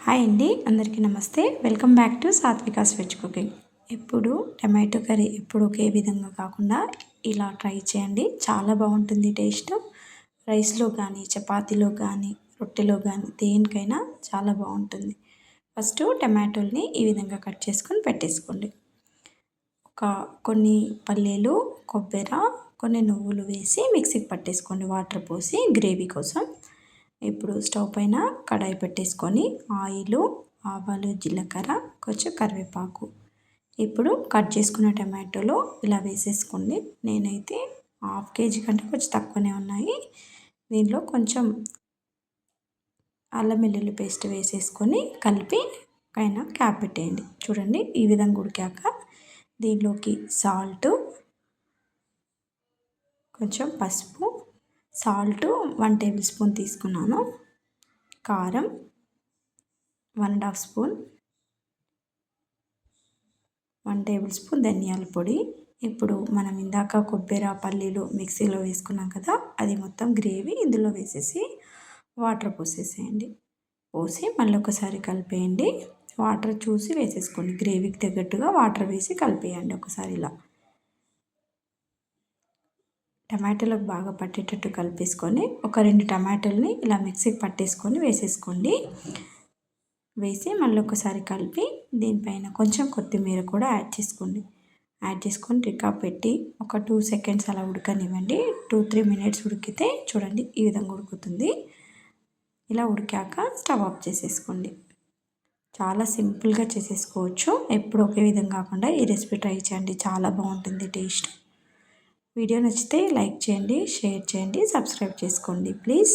Hi అండి, అందరికీ నమస్తే. Welcome back to Satvika's veg cooking. ఎప్పుడు టమాటో కర్రీ ఎప్పుడు ఒకే విధంగా కాకుండా ఇలా ట్రై చేయండి. చాలా బాగుంటుంది టేస్ట్. రైస్లో కానీ, చపాతీలో కానీ, రొట్టెలో కానీ దేనికైనా చాలా బాగుంటుంది. ఫస్ట్ టమాటోల్ని ఈ విధంగా కట్ చేసుకొని పెట్టేసుకోండి. కొన్ని పల్లీలు, కొబ్బరి, కొన్ని నువ్వులు వేసి మిక్సీకి పట్టేసుకోండి వాటర్ పోసి గ్రేవీ కోసం. ఇప్పుడు స్టవ్ పైన కడాయి పెట్టేసుకొని ఆయిల్, ఆవాలు, జీలకర్ర, కొంచెం కరివేపాకు. ఇప్పుడు కట్ చేసుకున్న టమాటోలు ఇలా వేసేసుకోండి. నేనైతే 1/2 kg కంటే కొంచెం తక్కువనే ఉన్నాయి. దీనిలో కొంచెం అల్లం వెల్లుల్లి పేస్ట్ వేసేసుకొని కలిపి పైన క్యాప్ పెట్టేయండి. చూడండి, ఈ విధంగా ఉడికాక దీనిలోకి సాల్ట్, కొంచెం పసుపు, 1 టేబుల్ స్పూన్ తీసుకున్నాను. కారం 1.5 స్పూన్, 1 టేబుల్ స్పూన్ ధనియాల పొడి. ఇప్పుడు మనం ఇందాక కొబ్బరి, పల్లీలు మిక్సీలో వేసుకున్నాం కదా, అది మొత్తం గ్రేవీ ఇందులో వేసేసి వాటర్ పోసేసేయండి. పోసి మళ్ళీ ఒకసారి కలిపేయండి. వాటర్ చూసి వేసేసుకోండి. గ్రేవీకి తగ్గట్టుగా వాటర్ వేసి కలిపేయండి ఒకసారి. ఇలా టమాటాలకు బాగా పట్టేటట్టు కలిపేసుకొని ఒక 2 టమాటాలని ఇలా మిక్సీకి పట్టేసుకొని వేసేసుకోండి. వేసి మళ్ళీ ఒకసారి కలిపి దీనిపైన కొంచెం కొత్తిమీర కూడా యాడ్ చేసుకోండి. యాడ్ చేసుకొని టిక్కా పెట్టి ఒక 2 సెకండ్స్ అలా ఉడకనివ్వండి. 2-3 మినిట్స్ ఉడికితే చూడండి ఈ విధంగా ఉడుకుతుంది. ఇలా ఉడికాక స్టవ్ ఆఫ్ చేసేసుకోండి. చాలా సింపుల్గా చేసేసుకోవచ్చు. ఎప్పుడు ఒకే విధంగా కాకుండా ఈ రెసిపీ ట్రై చేయండి, చాలా బాగుంటుంది టేస్ట్. వీడియో నచ్చితే లైక్ చేయండి, షేర్ చేయండి, సబ్స్క్రైబ్ చేసుకోండి ప్లీజ్.